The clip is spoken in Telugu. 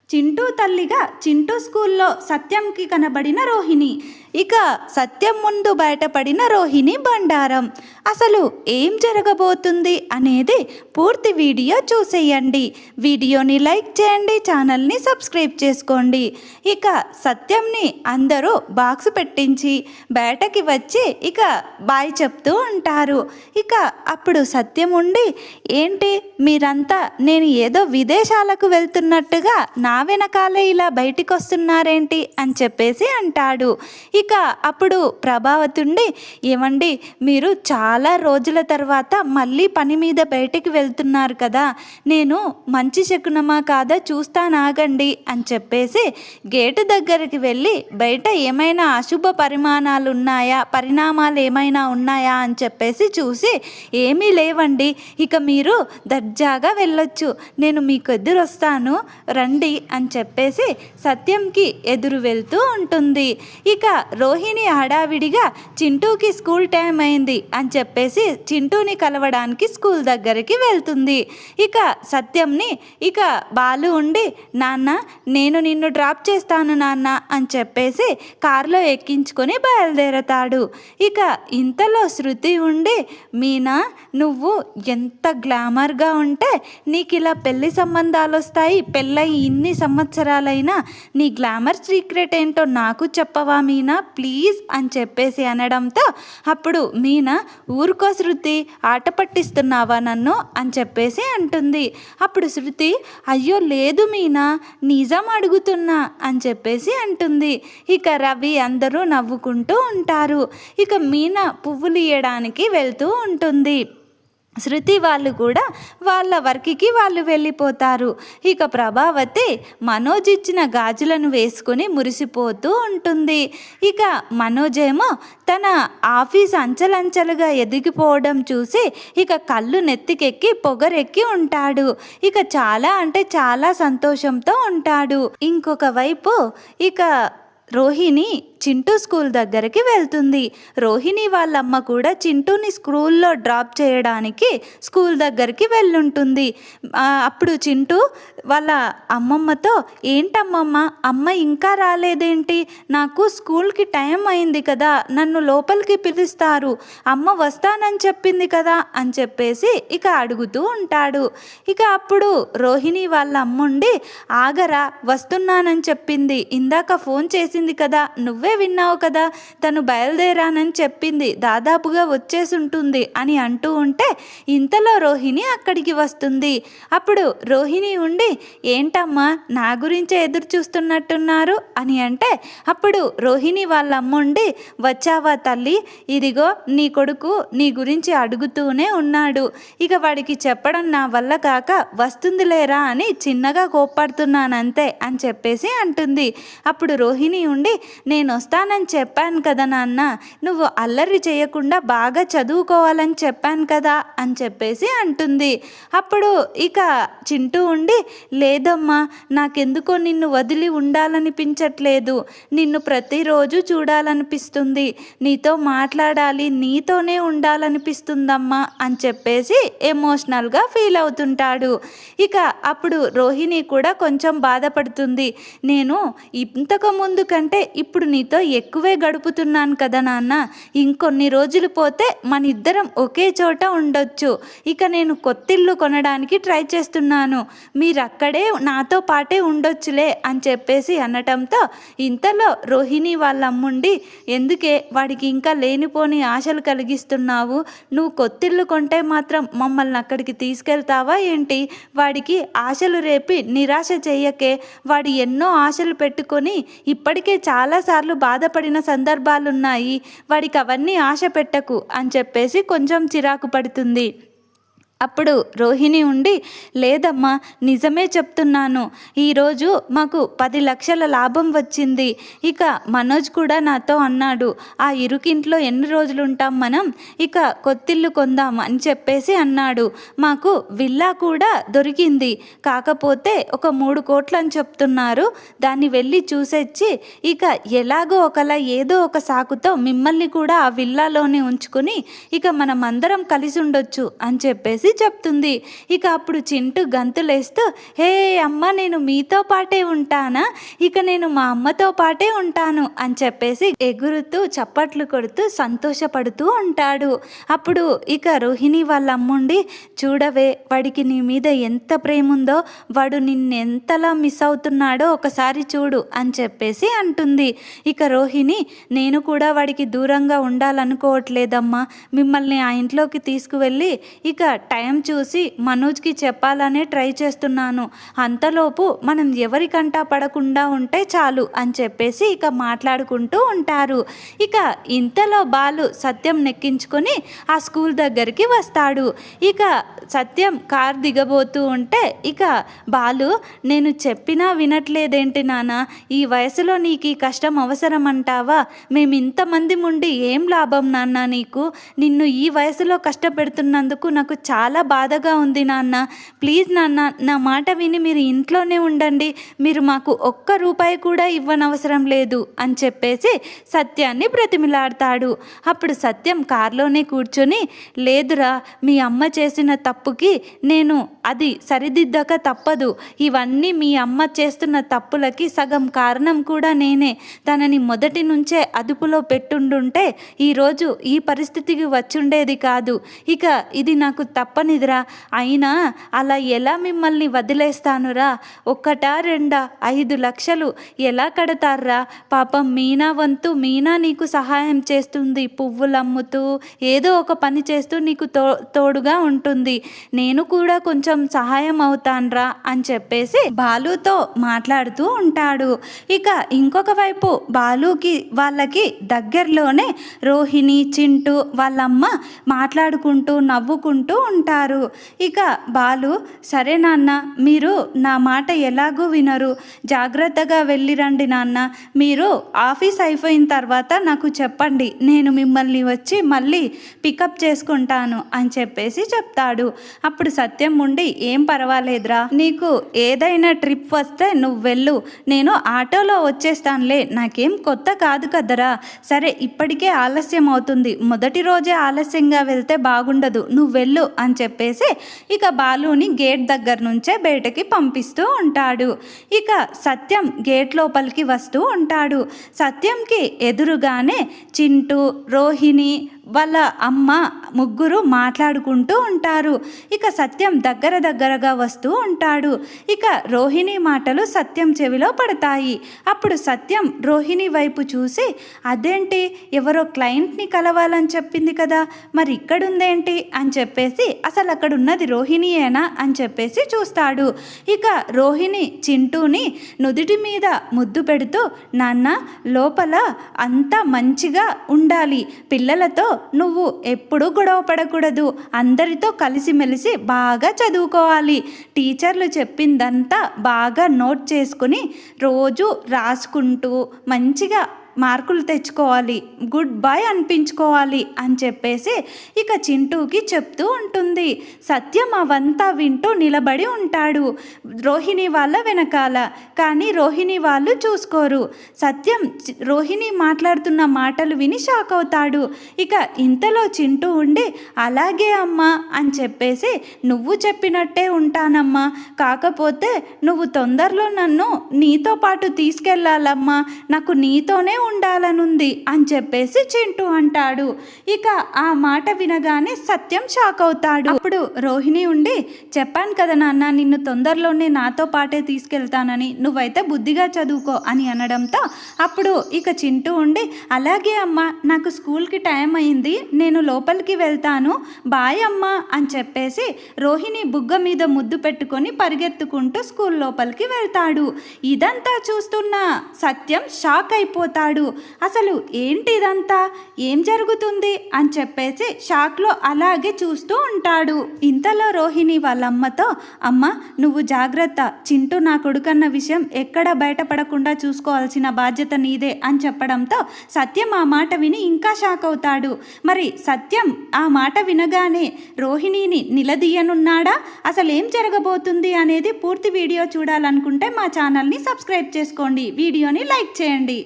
చింటూ తల్లిగా చింటూ స్కూల్లో సత్యంకి కనబడిన రోహిణి. ఇక సత్యం ముందు బయటపడిన రోహిణి బండారం. అసలు ఏం జరగబోతుంది అనేది పూర్తి వీడియో చూసేయండి. వీడియోని లైక్ చేయండి, ఛానల్ని సబ్స్క్రైబ్ చేసుకోండి. ఇక సత్యంని అందరూ బాక్స్ పెట్టించి బయటకి వచ్చి ఇక బాయ్ చెప్తూ ఉంటారు. ఇక అప్పుడు సత్యం ఉండి, ఏంటి మీరంతా నేను ఏదో విదేశాలకు వెళ్తున్నట్టుగా నా వెనకాలే ఇలా బయటికి వస్తున్నారేంటి అని చెప్పేసి అంటాడు. ఇక అప్పుడు ప్రభావతుండి, ఏమండి మీరు చాలా రోజుల తర్వాత మళ్ళీ పని మీద బయటికి వెళ్తున్నారు కదా, నేను మంచి శకునమా కాదా చూస్తానాగండి అని చెప్పేసి గేటు దగ్గరికి వెళ్ళి బయట ఏమైనా అశుభ పరిణామాలు ఏమైనా ఉన్నాయా అని చెప్పేసి చూసి, ఏమీ లేవండి, ఇక మీరు దర్జాగా వెళ్ళొచ్చు, నేను మీకు ఎదురు వస్తాను రండి అని చెప్పేసి సత్యంకి ఎదురు వెళ్తూ ఉంటుంది. ఇక రోహిణి హడావిడిగా చింటూకి స్కూల్ టైం అయింది అని చెప్పేసి చింటూని కలవడానికి స్కూల్ దగ్గరికి వెళ్తుంది. ఇక సత్యంని ఇక బాలు ఉండి, నాన్న నేను నిన్ను డ్రాప్ చేస్తాను నాన్న అని చెప్పేసి కారులో ఎక్కించుకొని బయలుదేరతాడు. ఇక ఇంతలో శృతి ఉండి, మీనా నువ్వు ఎంత గ్లామర్గా ఉంటే నీకు ఇలా పెళ్లి సంబంధాలు వస్తాయి, పెళ్ళై ఇన్ని సంవత్సరాలైనా నీ గ్లామర్ సీక్రెట్ ఏంటో నాకు చెప్పవా మీనా ప్లీజ్ అని చెప్పేసి అనడంతో అప్పుడు మీనా, ఊరుకో శృతి, ఆట పట్టిస్తున్నావా నన్ను అని చెప్పేసి అంటుంది. అప్పుడు శృతి, అయ్యో లేదు మీనా నిజం అడుగుతున్నా అని చెప్పేసి అంటుంది. ఇక రవి అందరూ నవ్వుకుంటూ ఉంటారు. ఇక మీనా పువ్వులు ఇయ్యడానికి వెళ్తూ ఉంటుంది. శృతి వాళ్ళు కూడా వాళ్ళ వర్క్కి వాళ్ళు వెళ్ళిపోతారు. ఇక ప్రభావతి మనోజ్ ఇచ్చిన గాజులను వేసుకొని మురిసిపోతూ ఉంటుంది. ఇక మనోజ్ ఏమో తన ఆఫీస్ అంచెలంచెలుగా ఎదిగిపోవడం చూసి ఇక కళ్ళు నెత్తికెక్కి పొగరెక్కి ఉంటాడు. ఇక చాలా అంటే చాలా సంతోషంతో ఉంటాడు. ఇంకొక వైపు ఇక రోహిణి చింటూ స్కూల్ దగ్గరికి వెళ్తుంది. రోహిణి వాళ్ళమ్మ కూడా చింటూని స్కూల్లో డ్రాప్ చేయడానికి స్కూల్ దగ్గరికి వెళ్ళుంటుంది. అప్పుడు చింటూ వాళ్ళ అమ్మమ్మతో, ఏంటమ్మమ్మ అమ్మ ఇంకా రాలేదేంటి, నాకు స్కూల్కి టైం అయింది కదా, నన్ను లోపలికి పిలుస్తారు, అమ్మ వస్తానని చెప్పింది కదా అని చెప్పేసి ఇక అడుగుతూ ఉంటాడు. ఇక అప్పుడు రోహిణి వాళ్ళ అమ్ముండి, ఆగరా వస్తున్నానని చెప్పింది, ఇందాక ఫోన్ చేసింది కదా, నువ్వే విన్నావు కదా, తను బయలుదేరానని చెప్పింది, దాదాపుగా వచ్చేసి ఉంటుంది అని అంటూ ఉంటే ఇంతలో రోహిణి అక్కడికి వస్తుంది. అప్పుడు రోహిణి ఉండి, ఏంటమ్మా నా గురించే ఎదురు చూస్తున్నట్టున్నారు అని అంటే అప్పుడు రోహిణి వాళ్ళ అమ్ముండి, వచ్చావా తల్లి, ఇదిగో నీ కొడుకు నీ గురించి అడుగుతూనే ఉన్నాడు, ఇక వాడికి చెప్పడం నా వల్ల కాక వస్తుందిలేరా అని చిన్నగా కోప్పడుతున్నానంతే అని చెప్పేసి అంటుంది. అప్పుడు రోహిణి ఉండి, నేను వస్తానని చెప్పాను కదా నాన్న, నువ్వు అల్లరి చేయకుండా బాగా చదువుకోవాలని చెప్పాను కదా అని చెప్పేసి అంటుంది. అప్పుడు ఇక చింటూ ఉండి, లేదమ్మా నాకెందుకో నిన్ను వదిలి ఉండాలనిపించట్లేదు, నిన్ను ప్రతిరోజు చూడాలనిపిస్తుంది, నీతో మాట్లాడాలి, నీతోనే ఉండాలనిపిస్తుందమ్మా అని చెప్పేసి ఎమోషనల్గా ఫీల్ అవుతుంటాడు. ఇక అప్పుడు రోహిణి కూడా కొంచెం బాధపడుతుంది, నేను ఇంతకు ముందు కంటే ఇప్పుడు నీతో ఎక్కువే గడుపుతున్నాను కదా నాన్న, ఇంకొన్ని రోజులు పోతే మన ఇద్దరం ఒకే చోట ఉండొచ్చు, ఇక నేను కొత్తిల్లు కొనడానికి ట్రై చేస్తున్నాను, మీరు అక్కడే నాతో పాటే ఉండొచ్చులే అని చెప్పేసి అనటంతో ఇంతలో రోహిణి వాళ్ళ అమ్ముండి, ఎందుకే వాడికి ఇంకా లేనిపోని ఆశలు కలిగిస్తున్నావు, నువ్వు కొత్తిల్లు కొంటే మాత్రం మమ్మల్ని అక్కడికి తీసుకెళ్తావా ఏంటి, వాడికి ఆశలు రేపి నిరాశ చెయ్యకే, వాడు ఎన్నో ఆశలు పెట్టుకొని ఇప్పటికే చాలాసార్లు బాధపడిన సందర్భాలున్నాయి, వాడికి అవన్నీ ఆశ పెట్టకు అని చెప్పేసి కొంచెం చిరాకు పడుతుంది. అప్పుడు రోహిణి ఉండి, లేదమ్మా నిజమే చెప్తున్నాను, ఈరోజు మాకు 10 లక్షల లాభం వచ్చింది, ఇక మనోజ్ కూడా నాతో అన్నాడు, ఆ ఇరుకింట్లో ఎన్ని రోజులు ఉంటాం మనం, ఇక కొత్తిల్లు కొందాం అని చెప్పేసి అన్నాడు, మాకు విల్లా కూడా దొరికింది, కాకపోతే ఒక 3 కోట్లు అని చెప్తున్నారు, దాన్ని వెళ్ళి చూసొచ్చి ఇక ఎలాగో ఒకలా ఏదో ఒక సాకుతో మిమ్మల్ని కూడా ఆ విల్లాలోనే ఉంచుకొని ఇక మనం అందరం కలిసి ఉండొచ్చు అని చెప్పేసి చెప్పేసి చెప్తుంది. ఇక అప్పుడు చింటూ గంతులేస్తూ, హే అమ్మ, నేను మీతో పాటే ఉంటానా, ఇక నేను మా అమ్మతో పాటే ఉంటాను అని చెప్పేసి ఎగురుతూ చప్పట్లు కొడుతూ సంతోషపడుతూ ఉంటాడు. అప్పుడు ఇక రోహిణి వాళ్ళ అమ్ముండి, చూడవే వాడికి నీ మీద ఎంత ప్రేమ ఉందో, వాడు నిన్నెంతలా మిస్ అవుతున్నాడో ఒకసారి చూడు అని చెప్పేసి అంటుంది. ఇక రోహిణి, నేను కూడా వాడికి దూరంగా ఉండాలనుకోవట్లేదమ్మా, మిమ్మల్ని ఆ ఇంట్లోకి తీసుకువెళ్ళి ఇక టైం చూసి మనోజ్కి చెప్పాలనే ట్రై చేస్తున్నాను, అంతలోపు మనం ఎవరికంటా పడకుండా ఉంటే చాలు అని చెప్పేసి ఇక మాట్లాడుకుంటూ ఉంటారు. ఇక ఇంతలో బాలు సత్యం నెక్కించుకొని ఆ స్కూల్ దగ్గరికి వస్తాడు. ఇక సత్యం కార్ దిగబోతూ ఉంటే ఇక బాలు, నేను చెప్పినా వినట్లేదేంటి నాన్న, ఈ వయసులో నీకు ఈ కష్టం అవసరం అంటావా, మేము ఇంతమంది ముండి ఏం లాభం నాన్న, నీకు నిన్ను ఈ వయసులో కష్టపెడుతున్నందుకు నాకు చాలా బాధగా ఉంది నాన్న, ప్లీజ్ నాన్న నా మాట విని మీరు ఇంట్లోనే ఉండండి, మీరు మాకు ఒక్క రూపాయి కూడా ఇవ్వనవసరం లేదు అని చెప్పేసి సత్యాన్ని బ్రతిమిలాడతాడు. అప్పుడు సత్యం కారులోనే కూర్చొని, లేదురా, మీ అమ్మ చేసిన తప్పుకి నేను అది సరిదిద్దక తప్పదు, ఇవన్నీ మీ అమ్మ చేస్తున్న తప్పులకి సగం కారణం కూడా నేనే, తనని మొదటి నుంచే అదుపులో పెట్టుండుంటే ఈరోజు ఈ పరిస్థితికి వచ్చుండేది కాదు, ఇక ఇది నాకు తప్పనిదిరా, అయినా అలా ఎలా మిమ్మల్ని వదిలేస్తానురా, ఒక్కటా రెండా 5 లక్షలు ఎలా కడతారా, పాపం మీనా వంతు మీనా నీకు సహాయం చేస్తుంది, పువ్వులు అమ్ముతూ ఏదో ఒక పని చేస్తూ నీకు తోడుగా ఉంటుంది, నేను కూడా కొంచెం సహాయం అవుతాన్రా అని చెప్పేసి బాలుతో మాట్లాడుతూ ఉంటాడు. ఇక ఇంకొక వైపు బాలుకి వాళ్ళకి దగ్గరలోనే రోహిణి, చింటూ వాళ్ళమ్మ మాట్లాడుకుంటూ నవ్వుకుంటూ ఉంటారు. ఇక బాలు, సరే నాన్న, మీరు నా మాట ఎలాగూ వినరు, జాగ్రత్తగా వెళ్ళిరండి నాన్న, మీరు ఆఫీస్ అయిపోయిన తర్వాత నాకు చెప్పండి, నేను మిమ్మల్ని వచ్చి మళ్ళీ పికప్ చేసుకుంటాను అని చెప్పేసి చెప్తాడు. అప్పుడు సత్యం ఉండి, ఏం పర్వాలేదురా, నీకు ఏదైనా ట్రిప్ వస్తే నువ్వు వెళ్ళు, నేను ఆటోలో వచ్చేస్తానులే, నాకేం కొత్త కాదు కదరా, సరే ఇప్పటికే ఆలస్యం అవుతుంది, మొదటి రోజే ఆలస్యంగా వెళ్తే బాగుండదు, నువ్వు వెళ్ళు అని చెప్పేసి ఇక బాలుని గేట్ దగ్గర నుంచే బయటకి పంపిస్తూ ఉంటాడు. ఇక సత్యం గేట్ లోపలికి వస్తూ ఉంటాడు. సత్యంకి ఎదురుగానే చింటూ, రోహిణి వాళ్ళ అమ్మ ముగ్గురు మాట్లాడుకుంటూ ఉంటారు. ఇక సత్యం దగ్గరగా వస్తూ ఉంటాడు. ఇక రోహిణి మాటలు సత్యం చెవిలో పడతాయి. అప్పుడు సత్యం రోహిణి వైపు చూసి, అదేంటి, ఎవరో క్లయింట్ని కలవాలని చెప్పింది కదా, మరి ఇక్కడుందేంటి అని చెప్పేసి, అసలు అక్కడ ఉన్నది రోహిణియేనా అని చెప్పేసి చూస్తాడు. ఇక రోహిణి చింటూని నుదుటి మీద ముద్దు పెడుతూ, నాన్న లోపల అంతా మంచిగా ఉండాలి, పిల్లలతో నువ్వు ఎప్పుడూ గొడవ పడకూడదు, అందరితో కలిసిమెలిసి బాగా చదువుకోవాలి, టీచర్లు చెప్పిందంతా బాగా నోట్ చేసుకుని రోజు రాసుకుంటూ మంచిగా మార్కులు తెచ్చుకోవాలి, గుడ్ బాయ్ అనిపించుకోవాలి అని చెప్పేసి ఇక చింటూకి చెప్తూ ఉంటుంది. సత్యం అవంతా వింటూ నిలబడి ఉంటాడు రోహిణి వాళ్ళ వెనకాల. కానీ రోహిణి వాళ్ళు చూసుకోరు. సత్యం రోహిణి మాట్లాడుతున్న మాటలు విని షాక్ అవుతాడు. ఇక ఇంతలో చింటూ ఉండి, అలాగే అమ్మా అని చెప్పేసి, నువ్వు చెప్పినట్టే ఉంటానమ్మా, కాకపోతే నువ్వు తొందరలో నన్ను నీతో పాటు తీసుకెళ్ళాలమ్మా, నాకు నీతోనే ఉండాలనుంది అని చెప్పేసి చింటూ అంటాడు. ఇక ఆ మాట వినగానే సత్యం షాక్ అవుతాడు. అప్పుడు రోహిణి ఉండి, చెప్పాను కదా నాన్న, నిన్ను తొందరలోనే నాతో పాటే తీసుకెళ్తానని, నువ్వైతే బుద్ధిగా చదువుకో అని అనడంతో అప్పుడు ఇక చింటూ ఉండి, అలాగే అమ్మ, నాకు స్కూల్కి టైం అయింది, నేను లోపలికి వెళ్తాను, బాయ్ అమ్మా అని చెప్పేసి రోహిణి బుగ్గ మీద ముద్దు పెట్టుకొని పరిగెత్తుకుంటూ స్కూల్ లోపలికి వెళ్తాడు. ఇదంతా చూస్తున్న సత్యం షాక్ అయిపోతాడు. అసలు ఏంటి ఇదంతా, ఏం జరుగుతుంది అని చెప్పేసి షాక్లో అలాగే చూస్తూ ఉంటాడు. ఇంతలో రోహిణి వాళ్ళ అమ్మతో, అమ్మ నువ్వు జాగ్రత్త, చింటూ నా కొడుకన్న విషయం ఎక్కడ బయటపడకుండా చూసుకోవాల్సిన బాధ్యత నీదే అని చెప్పడంతో సత్యం ఆ మాట విని ఇంకా షాక్ అవుతాడు. మరి సత్యం ఆ మాట వినగానే రోహిణిని నిలదీయనున్నాడా, అసలు ఏం జరగబోతుంది అనేది పూర్తి వీడియో చూడాలనుకుంటే మా ఛానల్ని సబ్స్క్రైబ్ చేసుకోండి, వీడియోని లైక్ చేయండి.